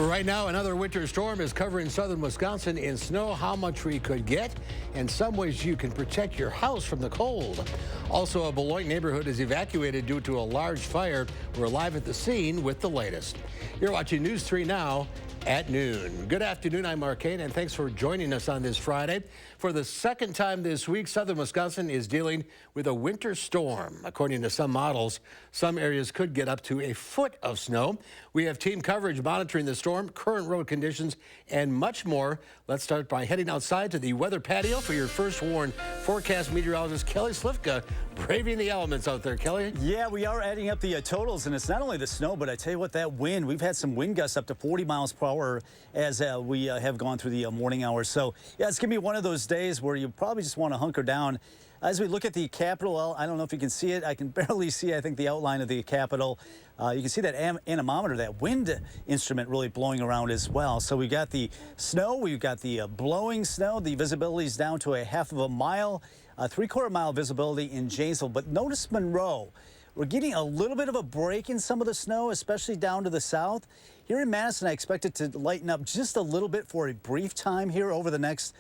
Right now, another winter storm is covering southern Wisconsin in snow. How much we could get and some ways you can protect your house from the cold. Also, a Beloit neighborhood is evacuated due to a large fire. We're live at the scene with the latest. You're watching News 3 Now at noon. Good afternoon, I'm Mark Kane, and thanks for joining us on this Friday. For the second time this week, southern Wisconsin is dealing with a winter storm. According to some models, some areas could get up to a foot of snow. We have team coverage monitoring the storm, current road conditions, and much more. Let's start by heading outside to the weather patio for your first warn forecast meteorologist Kelly Slifka, braving the elements out there. Kelly? Yeah, we are adding up the totals, and it's not only the snow, but I tell you what, that wind, we've had some wind gusts up to 40 miles per hour as we have gone through the morning hours. So, yeah, it's going to be one of those days where you probably just want to hunker down. As we look at the Capitol, I don't know if you can see it. I can barely see, I think, the outline of the Capitol. You can see that anemometer, that wind instrument really blowing around as well. So we've got the snow, we've got the blowing snow. The visibility is down to a half of a mile, 3/4 mile visibility in Janesville. But notice Monroe. We're getting a little bit of a break in some of the snow, especially down to the south. Here in Madison, I expect it to lighten up just a little bit for a brief time here over the next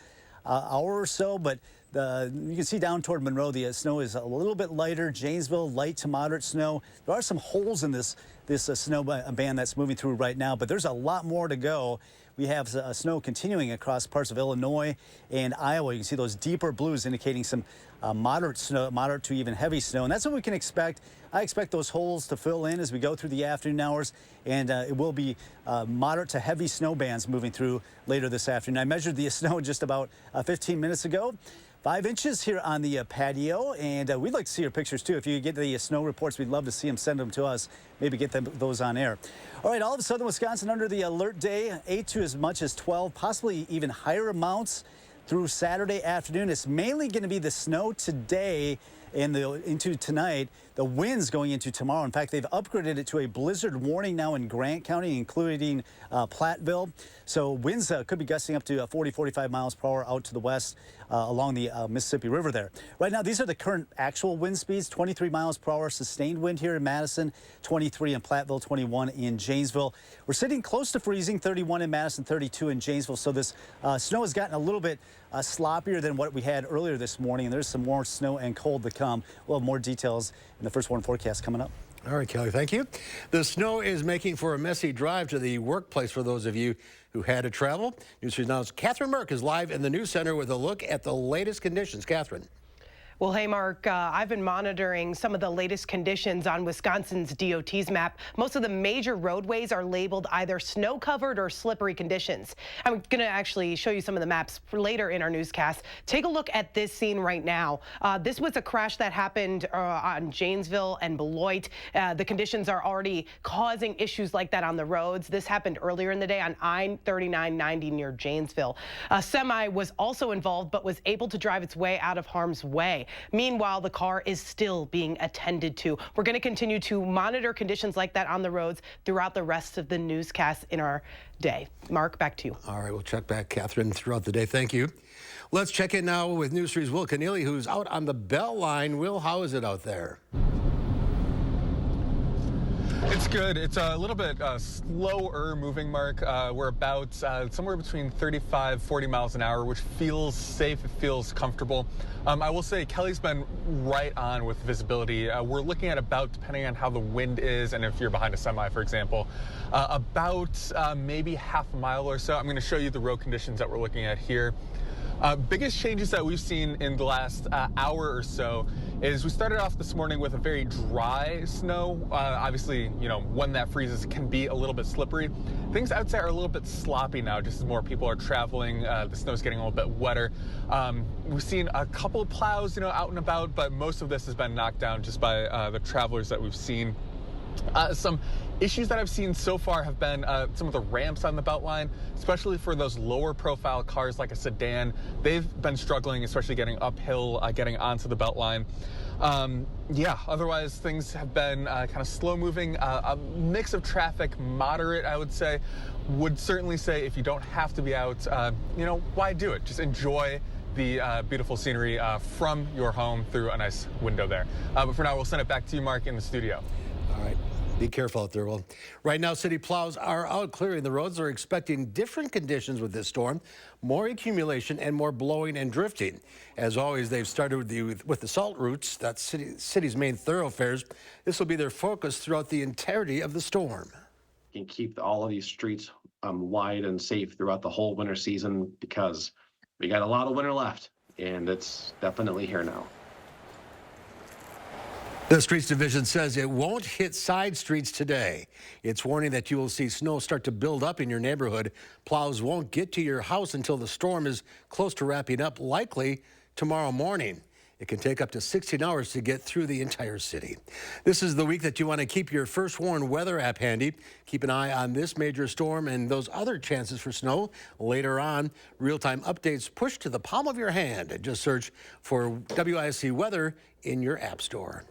hour or so, but you can see down toward Monroe, the snow is a little bit lighter. Janesville, light to moderate snow. There are some holes in this snow band that's moving through right now, but there's a lot more to go. We have snow continuing across parts of Illinois and Iowa. You can see those deeper blues indicating some moderate snow, moderate to even heavy snow, and that's what we can expect. I expect those holes to fill in as we go through the afternoon hours, and it will be moderate to heavy snow bands moving through later this afternoon. I measured the snow just about 15 minutes ago. 5 inches here on the patio, and we'd like to see your pictures too. If you get the snow reports, we'd love to see them. Send them to us. Maybe get those on air. All right, all of southern Wisconsin under the alert day, 8 to as much as 12, possibly even higher amounts through Saturday afternoon. It's mainly going to be the snow today and into tonight. The winds going into tomorrow. In fact, they've upgraded it to a blizzard warning now in Grant County, including Platteville. So winds could be gusting up to 40, 45 miles per hour out to the west along the Mississippi River there. Right now, these are the current actual wind speeds, 23 miles per hour sustained wind here in Madison, 23 in Platteville, 21 in Janesville. We're sitting close to freezing, 31 in Madison, 32 in Janesville. So this snow has gotten a little bit sloppier than what we had earlier this morning, and there's some more snow and cold to come. We'll have more details in the first warn forecast coming up. All right, Kelly, thank you. The snow is making for a messy drive to the workplace for those of you who had to travel. News 3 Now's Catherine Merck is live in the news center with a look at the latest conditions. Catherine. Well, hey, Mark, I've been monitoring some of the latest conditions on Wisconsin's DOT's map. Most of the major roadways are labeled either snow-covered or slippery conditions. I'm going to actually show you some of the maps later in our newscast. Take a look at this scene right now. This was a crash that happened on Janesville and Beloit. The conditions are already causing issues like that on the roads. This happened earlier in the day on I-3990 near Janesville. A semi was also involved but was able to drive its way out of harm's way. Meanwhile, the car is still being attended to. We're going to continue to monitor conditions like that on the roads throughout the rest of the newscast in our day. Mark, back to you. All right, we'll check back, Catherine, throughout the day. Thank you. Let's check in now with News 3's Will Keneally, who's out on the Bell Line. Will, how is it out there? It's good. It's a little bit slower moving, Mark. We're about somewhere between 35, 40 miles an hour, which feels safe. It feels comfortable. I will say Kelly's been right on with visibility. We're looking at about, depending on how the wind is and if you're behind a semi, for example, about maybe half a mile or so. I'm going to show you the road conditions that we're looking at here. Biggest changes that we've seen in the last hour or so is we started off this morning with a very dry snow. Obviously, you know, when that freezes, it can be a little bit slippery. Things outside are a little bit sloppy now, just as more people are traveling. The snow's getting a little bit wetter. We've seen a couple of plows, you know, out and about, but most of this has been knocked down just by the travelers that we've seen. Some issues that I've seen so far have been some of the ramps on the Beltline, especially for those lower profile cars like a sedan. They've been struggling, especially getting uphill, getting onto the Beltline. Yeah, otherwise things have been kind of slow moving, a mix of traffic, moderate, I would say. Would certainly say if you don't have to be out, you know, why do it? Just enjoy the beautiful scenery from your home through a nice window there. But for now, we'll send it back to you, Mark, in the studio. All right. Be careful out there. Well, right now, city plows are out clearing the roads. They're expecting different conditions with this storm, more accumulation and more blowing and drifting. As always, they've started with the salt routes, that's city's main thoroughfares. This will be their focus throughout the entirety of the storm. And keep all of these streets wide and safe throughout the whole winter season, because we got a lot of winter left, and it's definitely here now. The Streets Division says it won't hit side streets today. It's warning that you will see snow start to build up in your neighborhood. Plows won't get to your house until the storm is close to wrapping up, likely tomorrow morning. It can take up to 16 hours to get through the entire city. This is the week that you want to keep your First Warn weather app handy. Keep an eye on this major storm and those other chances for snow. Later on, real-time updates pushed to the palm of your hand. Just search for WISC weather in your app store.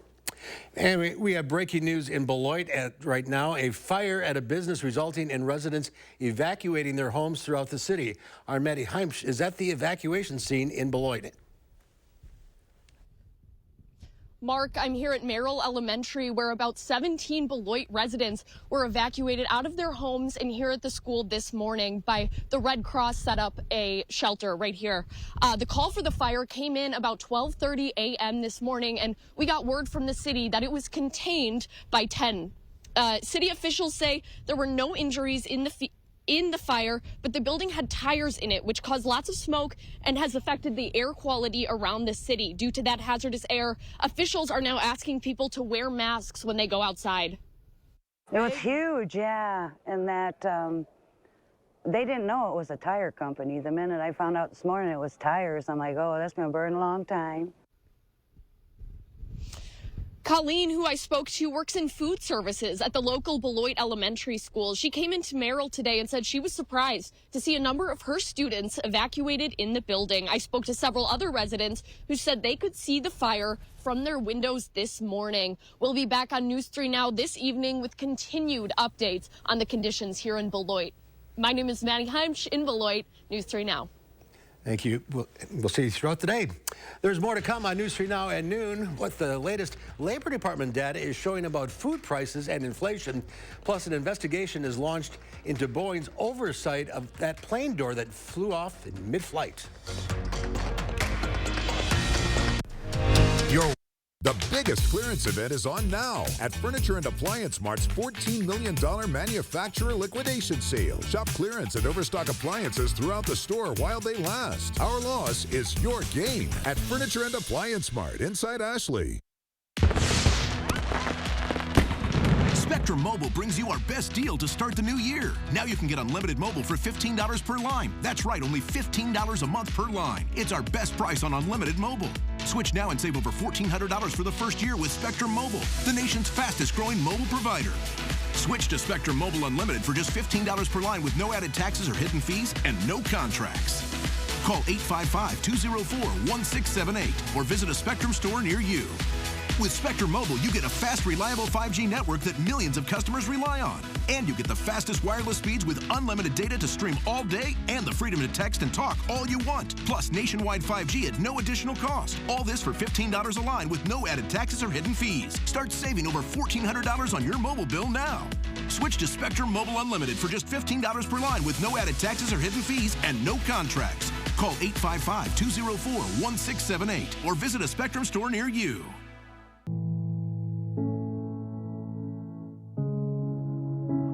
And we have breaking news in Beloit right now. A fire at a business resulting in residents evacuating their homes throughout the city. Our Maddie Heimsch is at the evacuation scene in Beloit. Mark, I'm here at Merrill Elementary, where about 17 Beloit residents were evacuated out of their homes, and here at the school this morning by the Red Cross set up a shelter right here. The call for the fire came in about 12:30 a.m. this morning, and we got word from the city that it was contained by 10. City officials say there were no injuries in the fire, but the building had tires in it, which caused lots of smoke and has affected the air quality around the city. Due to that hazardous air, officials are now asking people to wear masks when they go outside. It was huge, yeah, and that they didn't know it was a tire company. The minute I found out this morning it was tires, I'm like, oh, that's going to burn a long time. Colleen, who I spoke to, works in food services at the local Beloit Elementary School. She came into Merrill today and said she was surprised to see a number of her students evacuated in the building. I spoke to several other residents who said they could see the fire from their windows this morning. We'll be back on News 3 Now this evening with continued updates on the conditions here in Beloit. My name is Maddie Heimsch in Beloit, News 3 Now. Thank you. We'll see you throughout the day. There's more to come on News 3 Now at noon. What the latest Labor Department data is showing about food prices and inflation. Plus, an investigation is launched into Boeing's oversight of that plane door that flew off in mid-flight. The biggest clearance event is on now at Furniture and Appliance Mart's $14 million manufacturer liquidation sale. Shop clearance and overstock appliances throughout the store while they last. Our loss is your gain at Furniture and Appliance Mart inside Ashley. Spectrum Mobile brings you our best deal to start the new year. Now you can get unlimited mobile for $15 per line. That's right, only $15 a month per line. It's our best price on unlimited mobile. Switch now and save over $1,400 for the first year with Spectrum Mobile, the nation's fastest growing mobile provider. Switch to Spectrum Mobile Unlimited for just $15 per line with no added taxes or hidden fees and no contracts. Call 855-204-1678 or visit a Spectrum store near you. With Spectrum Mobile, you get a fast, reliable 5G network that millions of customers rely on. And you get the fastest wireless speeds with unlimited data to stream all day and the freedom to text and talk all you want. Plus, nationwide 5G at no additional cost. All this for $15 a line with no added taxes or hidden fees. Start saving over $1,400 on your mobile bill now. Switch to Spectrum Mobile Unlimited for just $15 per line with no added taxes or hidden fees and no contracts. Call 855-204-1678 or visit a Spectrum store near you.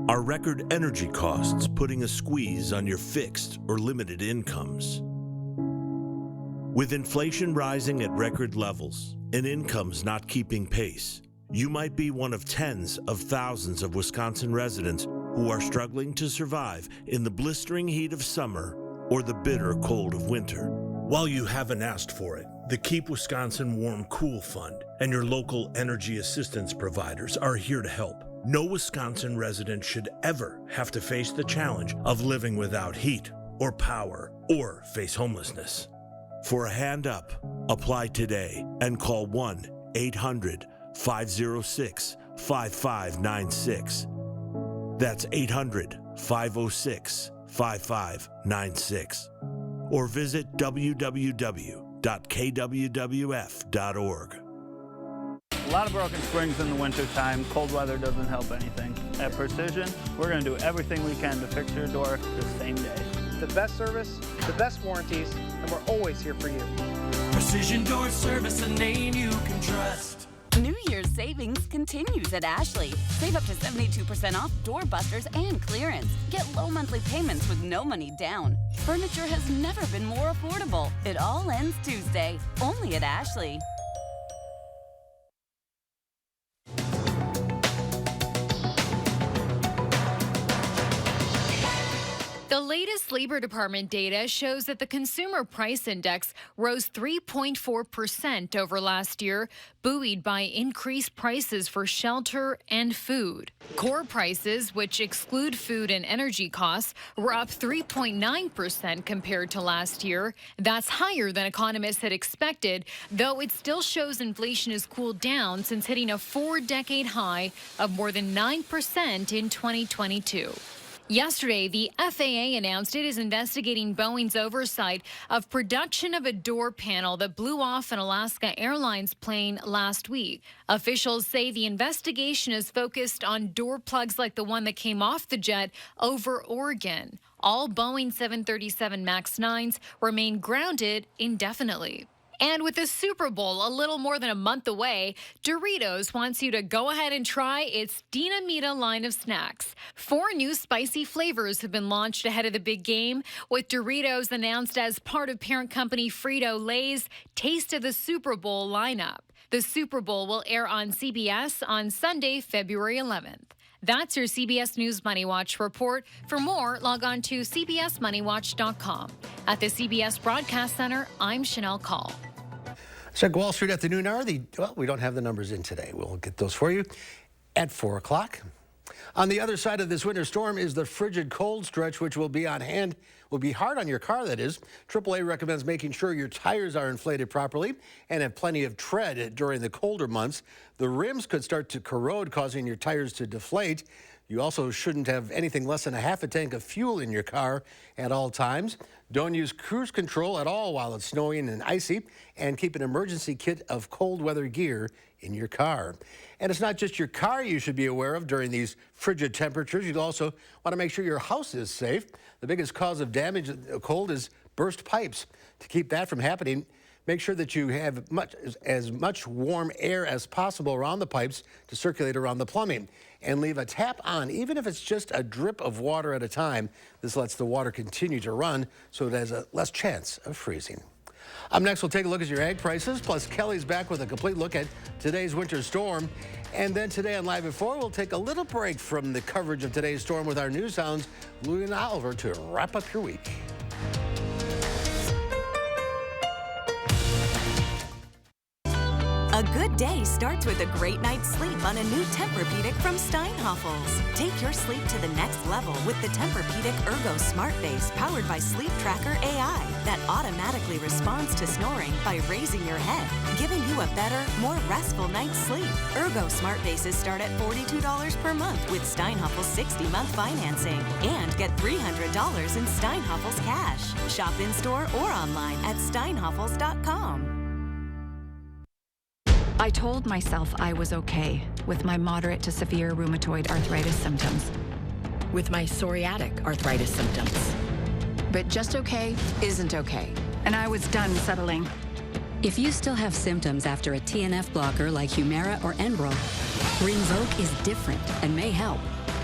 Are record energy costs putting a squeeze on your fixed or limited incomes? With inflation rising at record levels and incomes not keeping pace, you might be one of tens of thousands of Wisconsin residents who are struggling to survive in the blistering heat of summer or the bitter cold of winter. While you haven't asked for it, the Keep Wisconsin Warm Cool Fund and your local energy assistance providers are here to help. No Wisconsin resident should ever have to face the challenge of living without heat or power or face homelessness. For a hand up, apply today and call 1-800-506-5596. That's 800-506-5596. Or visit www.kwwf.org. lot of broken springs in the wintertime. Cold weather doesn't help anything. At Precision, we're going to do everything we can to fix your door the same day. The best service, the best warranties, and we're always here for you. Precision Door Service, a name you can trust. New Year's savings continues at Ashley. Save up to 72% off doorbusters and clearance. Get low monthly payments with no money down. Furniture has never been more affordable. It all ends Tuesday, only at Ashley. The latest Labor Department data shows that the Consumer Price Index rose 3.4% over last year, buoyed by increased prices for shelter and food. Core prices, which exclude food and energy costs, were up 3.9% compared to last year. That's higher than economists had expected, though it still shows inflation has cooled down since hitting a 4-decade high of more than 9% in 2022. Yesterday, the FAA announced it is investigating Boeing's oversight of production of a door panel that blew off an Alaska Airlines plane last week. Officials say the investigation is focused on door plugs like the one that came off the jet over Oregon. All Boeing 737 MAX 9s remain grounded indefinitely. And with the Super Bowl a little more than a month away, Doritos wants you to go ahead and try its Dinamita line of snacks. 4 new spicy flavors have been launched ahead of the big game, with Doritos announced as part of parent company Frito-Lay's Taste of the Super Bowl lineup. The Super Bowl will air on CBS on Sunday, February 11th. That's your CBS News Money Watch report. For more, log on to cbsmoneywatch.com. At the CBS Broadcast Center, I'm Chanel Call. Check Wall Street at the noon hour. We don't have the numbers in today. We'll get those for you at 4 o'clock. On the other side of this winter storm is the frigid cold stretch, which will be on hand, will be hard on your car, that is. AAA recommends making sure your tires are inflated properly and have plenty of tread during the colder months. The rims could start to corrode, causing your tires to deflate. You also shouldn't have anything less than a half a tank of fuel in your car at all times. Don't use cruise control at all while it's snowing and icy, and keep an emergency kit of cold weather gear in your car. And it's not just your car you should be aware of during these frigid temperatures. You also want to make sure your house is safe. The biggest cause of damage cold is burst pipes. To keep that from happening, make sure that you have as much warm air as possible around the pipes to circulate around the plumbing. And leave a tap on, even if it's just a drip of water at a time. This lets the water continue to run so it has a less chance of freezing. Up next, we'll take a look at your ag prices. Plus, Kelly's back with a complete look at today's winter storm. And then today on Live at 4, we'll take a little break from the coverage of today's storm with our news hounds, Louie and Oliver, to wrap up your week. A good day starts with a great night's sleep on a new Tempur-Pedic from Steinhoffels. Take your sleep to the next level with the Tempur-Pedic Ergo Smart Base powered by Sleep Tracker AI that automatically responds to snoring by raising your head, giving you a better, more restful night's sleep. Ergo Smart Bases start at $42 per month with Steinhoffels 60-month financing and get $300 in Steinhoffels cash. Shop in-store or online at steinhoffels.com. I told myself I was okay with my moderate to severe rheumatoid arthritis symptoms, with my psoriatic arthritis symptoms. But just okay isn't okay, and I was done settling. If you still have symptoms after a TNF blocker like Humira or Enbrel, Rinvoq is different and may help.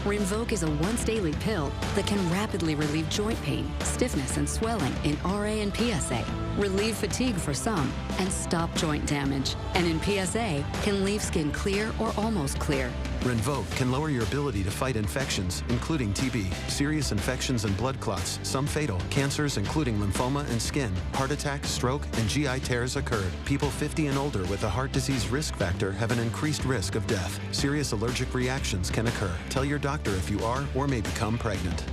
Rinvoq is a once-daily pill that can rapidly relieve joint pain, stiffness, and swelling in RA and PSA, relieve fatigue for some, and stop joint damage. And in PSA, can leave skin clear or almost clear. Rinvoq can lower your ability to fight infections, including TB, serious infections and blood clots, some fatal, cancers including lymphoma and skin, heart attack, stroke, and GI tears occurred. People 50 and older with a heart disease risk factor have an increased risk of death. Serious allergic reactions can occur. Tell your doctor if you are or may become pregnant.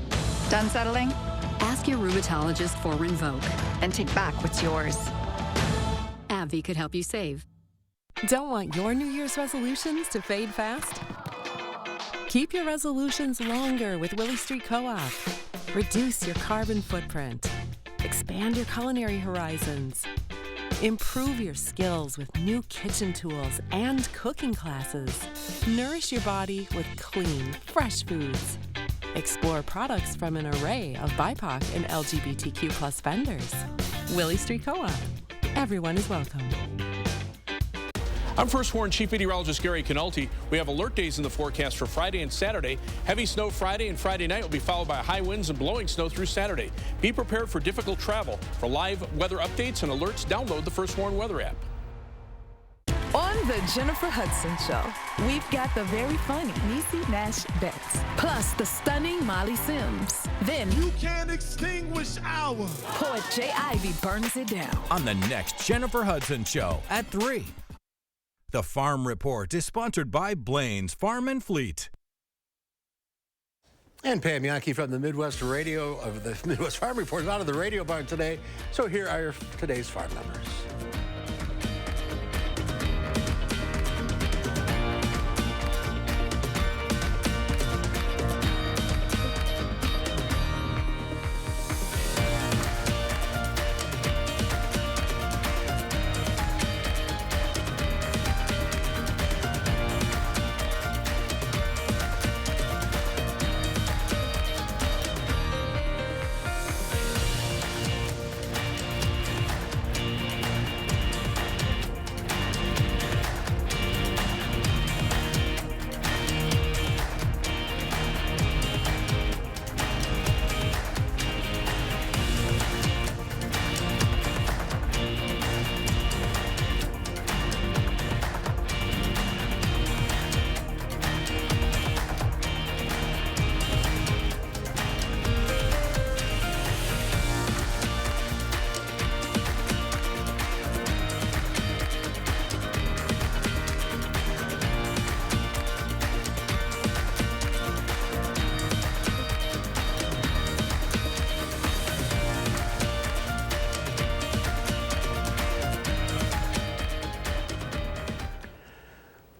Done settling? Ask your rheumatologist for Rinvoq. And take back what's yours. AbbVie could help you save. Don't want your New Year's resolutions to fade fast? Keep your resolutions longer with Willie Street Co-op. Reduce your carbon footprint. Expand your culinary horizons. Improve your skills with new kitchen tools and cooking classes. Nourish your body with clean, fresh foods. Explore products from an array of BIPOC and LGBTQ+ vendors. Willie Street Co-op. Everyone is welcome. I'm First Warn Chief Meteorologist Gary Canulti. We have alert days in the forecast for Friday and Saturday. Heavy snow Friday and Friday night will be followed by high winds and blowing snow through Saturday. Be prepared for difficult travel. For live weather updates and alerts, download the First Warn weather app. On the Jennifer Hudson Show, we've got the very funny Niecy Nash Betts, plus the stunning Molly Sims. Then you can't extinguish our poet Jay Ivy burns it down. On the next Jennifer Hudson Show at 3. The Farm Report is sponsored by Blaine's Farm and Fleet. And Pam Yankee from the Midwest Farm Report is out of the radio barn today. So here are today's farm numbers.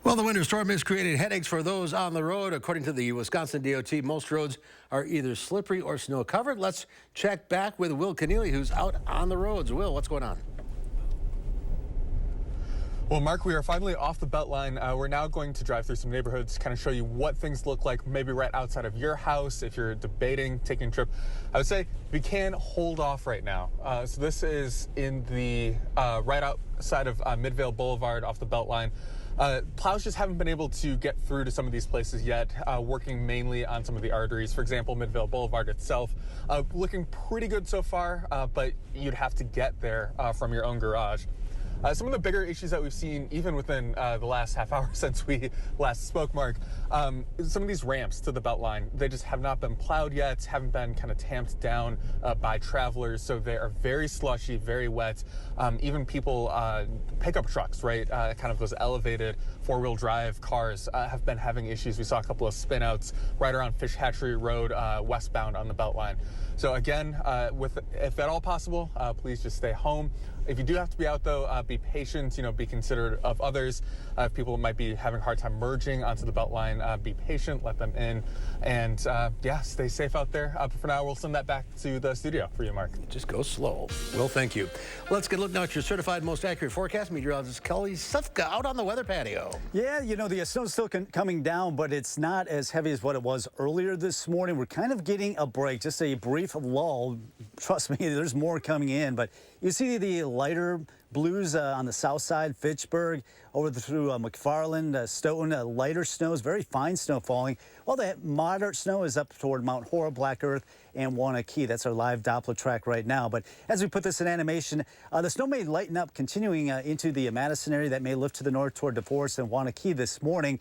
Well, the winter storm has created headaches for those on the road. According to the Wisconsin DOT, most roads are either slippery or snow covered. Let's check back with Will Keneally, who's out on the roads. Will, what's going on? Well, Mark, we are finally off the Beltline. We're now going to drive through some neighborhoods, kind of show you what things look like, maybe right outside of your house if you're debating taking a trip. I would say we can hold off right now. So this is in the right outside of Midvale Boulevard off the Beltline. Plows just haven't been able to get through to some of these places yet, working mainly on some of the arteries. For example, Midvale Boulevard itself, looking pretty good so far, but you'd have to get there from your own garage. Some of the bigger issues that we've seen, even within the last half hour since we last spoke, Mark, some of these ramps to the Beltline, they just have not been plowed yet, haven't been kind of tamped down by travelers, so they are very slushy, very wet. Even people, pickup trucks, right, kind of those elevated four-wheel drive cars have been having issues. We saw a couple of spin-outs right around Fish Hatchery Road, westbound on the Beltline. So again, if at all possible, please just stay home. If you do have to be out, though, be patient, be considerate of others. If people might be having a hard time merging onto the Beltline, be patient, let them in, and yeah, stay safe out there. But for now, we'll send that back to the studio for you, Mark. Just go slow. Well, thank you. Let's get a look now at your certified most accurate forecast. Meteorologist Kelly Sufka out on the weather patio. Yeah, the snow's still coming down, but it's not as heavy as what it was earlier this morning. We're kind of getting a break, just a brief lull. Trust me, there's more coming in, but you see the lighter blues on the south side, Fitchburg, over through McFarland, Stoughton, lighter snows, very fine snow falling. While the moderate snow is up toward Mount Horeb, Black Earth, and Wanakee. That's our live Doppler track right now. But as we put this in animation, the snow may lighten up, continuing into the Madison area. That may lift to the north toward DeForest and Wanakee this morning.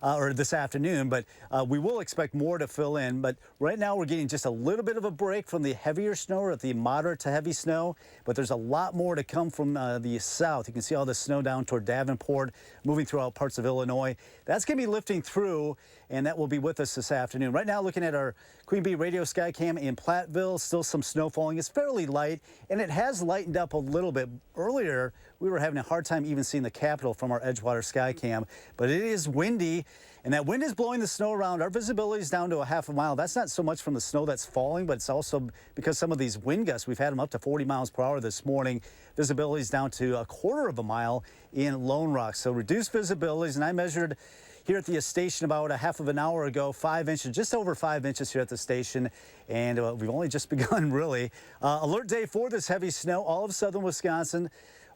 Or this afternoon, but we will expect more to fill in. But right now we're getting just a little bit of a break from the heavier snow or the moderate to heavy snow, but there's a lot more to come from the south. You can see all the snow down toward Davenport, moving throughout parts of Illinois. That's going to be lifting through, and that will be with us this afternoon. Right now, looking at our Queen Bee radio sky cam in Platteville, still some snow falling. It's fairly light, and it has lightened up a little bit. Earlier, we were having a hard time even seeing the Capitol from our Edgewater sky cam. But it is windy, and that wind is blowing the snow around. Our visibility is down to a half a mile. That's not so much from the snow that's falling, but it's also because some of these wind gusts, we've had them up to 40 miles per hour this morning. Visibility is down to a quarter of a mile in Lone Rock. So reduced visibilities, and I measured here at the station about a half of an hour ago, 5 inches, just over 5 inches here at the station, and we've only just begun, really. Alert day for this heavy snow, all of southern Wisconsin.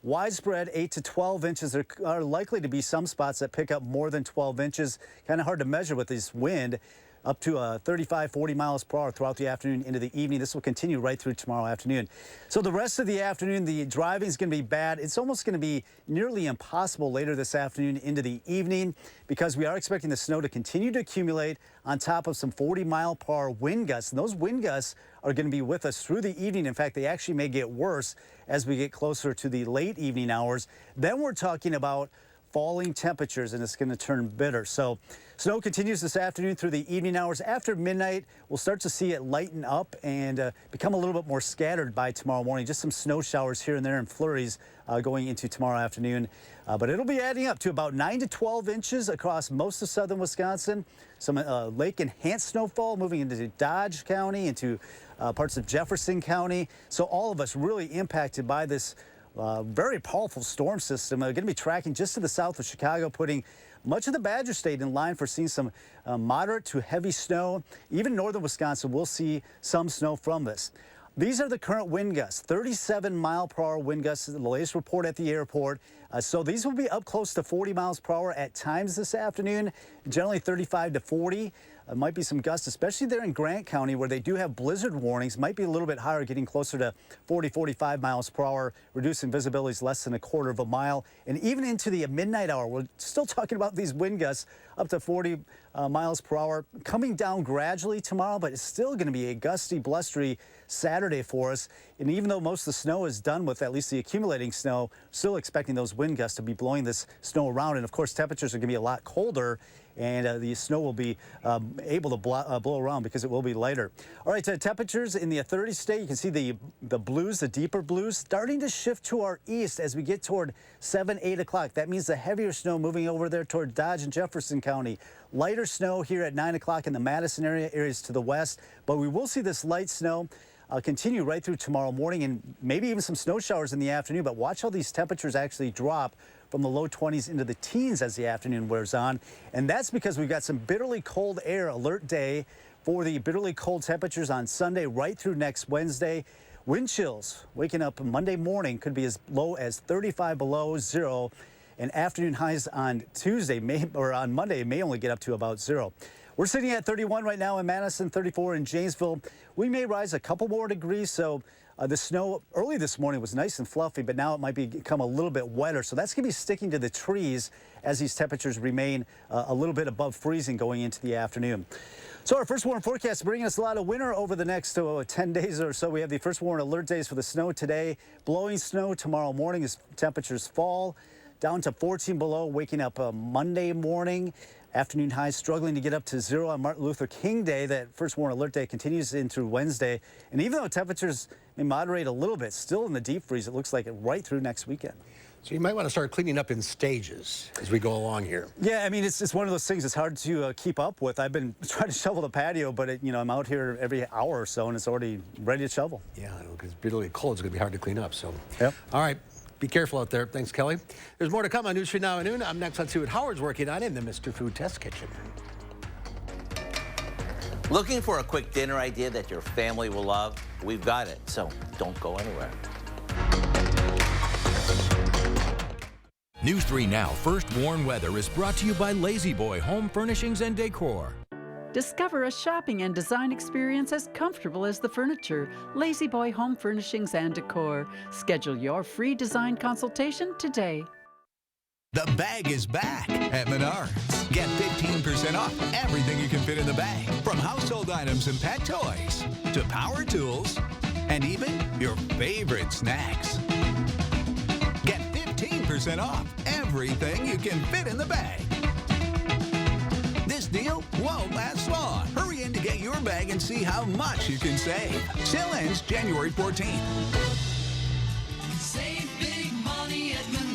Widespread 8 to 12 inches. There are likely to be some spots that pick up more than 12 inches. Kind of hard to measure with this wind. Up to 35, 40 miles per hour throughout the afternoon into the evening. This will continue right through tomorrow afternoon. So the rest of the afternoon, the driving is going to be bad. It's almost going to be nearly impossible later this afternoon into the evening because we are expecting the snow to continue to accumulate on top of some 40-mile-per-hour wind gusts. And those wind gusts are going to be with us through the evening. In fact, they actually may get worse as we get closer to the late evening hours. Then we're talking about falling temperatures, and it's going to turn bitter. So snow continues this afternoon through the evening hours. After midnight, we'll start to see it lighten up and become a little bit more scattered by tomorrow morning. Just some snow showers here and there and flurries going into tomorrow afternoon. But it'll be adding up to about 9 to 12 inches across most of southern Wisconsin. Some lake enhanced snowfall moving into Dodge County, into parts of Jefferson County. So all of us really impacted by this very powerful storm system. Going to be tracking just to the south of Chicago, putting much of the Badger State in line for seeing some moderate to heavy snow. Even northern Wisconsin will see some snow from this. These are the current wind gusts, 37-mile-per-hour wind gusts, the latest report at the airport. So these will be up close to 40 miles per hour at times this afternoon, generally 35 to 40. Might be some gusts, especially there in Grant County where they do have blizzard warnings. Might be a little bit higher, getting closer to 40, 45 miles per hour, reducing visibilities less than a quarter of a mile. And even into the midnight hour, we're still talking about these wind gusts up to 40 miles per hour, coming down gradually tomorrow, but it's still going to be a gusty, blustery Saturday for us. And even though most of the snow is done with, at least the accumulating snow, still expecting those wind gusts to be blowing this snow around. And of course, temperatures are going to be a lot colder, and the snow will be able to blow around because it will be lighter. All right, temperatures in the 30s state, you can see the blues, the deeper blues, starting to shift to our east as we get toward 7, 8 o'clock. That means the heavier snow moving over there toward Dodge and Jefferson County. Lighter snow here at 9 o'clock in the Madison area, areas to the west. But we will see this light snow continue right through tomorrow morning, and maybe even some snow showers in the afternoon. But watch how these temperatures actually drop from the low 20s into the teens as the afternoon wears on. And that's because we've got some bitterly cold air alert day for the bitterly cold temperatures on Sunday right through next Wednesday. Wind chills waking up Monday morning could be as low as 35 below zero, and afternoon highs on on Monday may only get up to about zero. We're sitting at 31 right now in Madison, 34 in Janesville. We may rise a couple more degrees, so the snow early this morning was nice and fluffy, but now it might become a little bit wetter. So that's going to be sticking to the trees as these temperatures remain a little bit above freezing going into the afternoon. So our first warning forecast bringing us a lot of winter over the next 10 days or so. We have the first warning alert days for the snow today. Blowing snow tomorrow morning as temperatures fall down to 14 below, waking up Monday morning. Afternoon highs struggling to get up to zero on Martin Luther King Day. That first warning alert day continues in through Wednesday. And even though temperatures may moderate a little bit, still in the deep freeze, it looks like it right through next weekend. So you might want to start cleaning up in stages as we go along here. Yeah, I mean, it's one of those things that's hard to keep up with. I've been trying to shovel the patio, but I'm out here every hour or so, and it's already ready to shovel. Yeah, because bitterly cold, it's going to be hard to clean up. So, yep. All right. Be careful out there. Thanks, Kelly. There's more to come on News 3 Now at noon. I'm next. Let's see what Howard's working on in the Mr. Food Test Kitchen. Looking for a quick dinner idea that your family will love? We've got it, so don't go anywhere. News 3 Now First Warn Weather is brought to you by Lazy Boy Home Furnishings and Decor. Discover a shopping and design experience as comfortable as the furniture. Lazy Boy Home Furnishings and Decor. Schedule your free design consultation today. The bag is back at Menards. Get 15% off everything you can fit in the bag, from household items and pet toys to power tools and even your favorite snacks. Get 15% off everything you can fit in the bag. This deal won't last long. Hurry in to get your bag and see how much you can save. Sale ends January 14th. Save big money at Menards.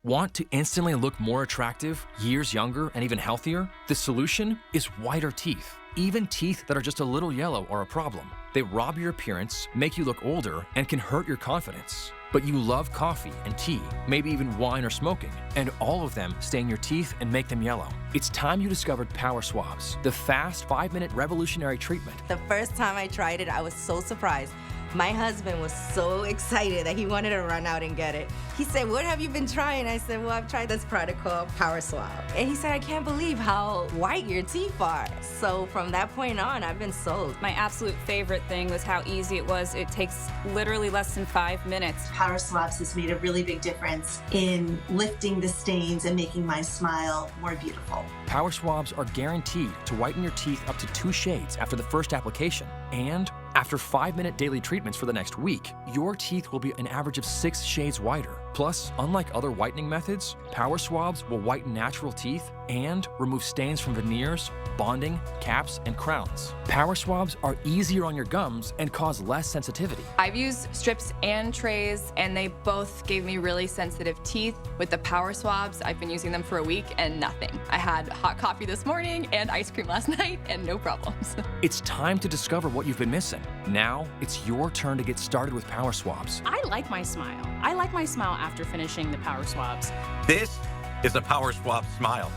Want to instantly look more attractive, years younger, and even healthier? The solution is whiter teeth. Even teeth that are just a little yellow are a problem. They rob your appearance, make you look older, and can hurt your confidence. But you love coffee and tea, maybe even wine or smoking, and all of them stain your teeth and make them yellow. It's time you discovered Power Swabs, the fast 5-minute revolutionary treatment. The first time I tried it, I was so surprised. My husband was so excited that he wanted to run out and get it. He said, "What have you been trying?" I said, "Well, I've tried this product called Power Swab." And he said, "I can't believe how white your teeth are." So from that point on, I've been sold. My absolute favorite thing was how easy it was. It takes literally less than 5 minutes. Power Swabs has made a really big difference in lifting the stains and making my smile more beautiful. Power Swabs are guaranteed to whiten your teeth up to 2 shades after the first application. And after 5-minute daily treatments for the next week, your teeth will be an average of 6 shades whiter. Plus, unlike other whitening methods, Power Swabs will whiten natural teeth and remove stains from veneers, bonding, caps, and crowns. Power Swabs are easier on your gums and cause less sensitivity. I've used strips and trays, and they both gave me really sensitive teeth. With the Power Swabs, I've been using them for a week and nothing. I had hot coffee this morning and ice cream last night and no problems. It's time to discover what you've been missing. Now, it's your turn to get started with Power Swabs. I like my smile. I like my smile after finishing the Power Swabs. This is a Power Swab smile.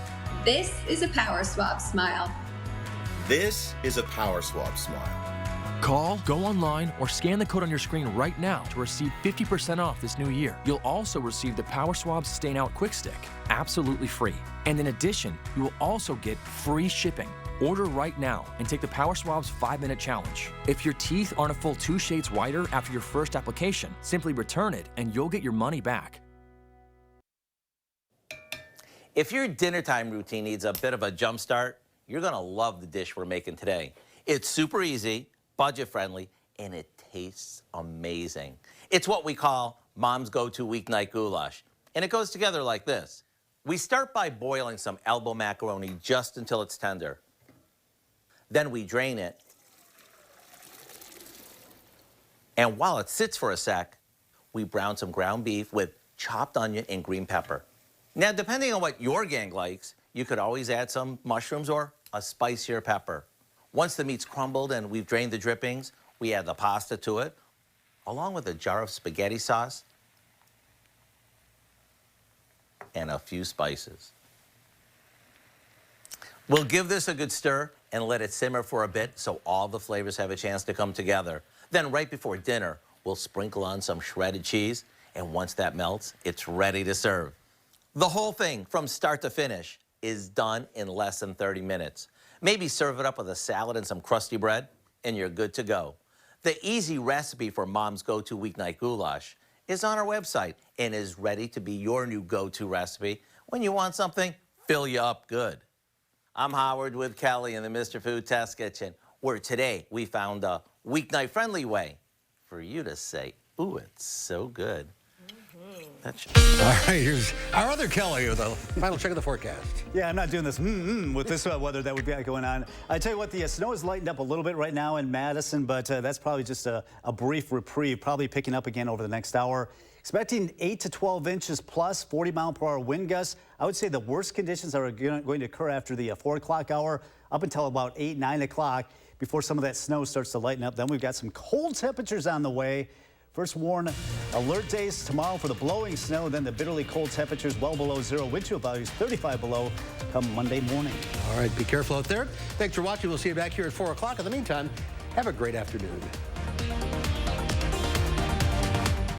This is a Power Swab smile. This is a Power Swab smile. Call, go online, or scan the code on your screen right now to receive 50% off this new year. You'll also receive the Power Swabs Stain Out Quick Stick, absolutely free. And in addition, you will also get free shipping. Order right now and take the Power Swabs 5-minute challenge. If your teeth aren't a full 2 shades whiter after your first application, simply return it and you'll get your money back. If your dinner time routine needs a bit of a jump start, you're gonna love the dish we're making today. It's super easy, budget-friendly, and it tastes amazing. It's what we call Mom's Go-To Weeknight Goulash, and it goes together like this. We start by boiling some elbow macaroni just until it's tender. Then we drain it. And while it sits for a sec, we brown some ground beef with chopped onion and green pepper. Now, depending on what your gang likes, you could always add some mushrooms or a spicier pepper. Once the meat's crumbled and we've drained the drippings, we add the pasta to it, along with a jar of spaghetti sauce and a few spices. We'll give this a good stir and let it simmer for a bit so all the flavors have a chance to come together. Then right before dinner, we'll sprinkle on some shredded cheese, and once that melts, it's ready to serve. The whole thing, from start to finish, is done in less than 30 minutes. Maybe serve it up with a salad and some crusty bread, and you're good to go. The easy recipe for Mom's Go-To Weeknight Goulash is on our website and is ready to be your new go-to recipe when you want something fill you up good. I'm Howard with Kelly in the Mr. Food Test Kitchen, where today we found a weeknight-friendly way for you to say, "Ooh, it's so good." All right, here's our other Kelly with a final check of the forecast. Yeah, I'm not doing this with this weather that would be going on. I tell you what, the snow is lightened up a little bit right now in Madison, but that's probably just a brief reprieve, probably picking up again over the next hour. Expecting 8 to 12 inches plus 40-mile-per-hour wind gusts. I would say the worst conditions are going to occur after the 4 o'clock hour up until about 8, 9 o'clock before some of that snow starts to lighten up. Then we've got some cold temperatures on the way. First warn alert days tomorrow for the blowing snow, then the bitterly cold temperatures well below zero. Wind chill values 35 below come Monday morning. All right, be careful out there. Thanks for watching. We'll see you back here at 4 o'clock. In the meantime, have a great afternoon.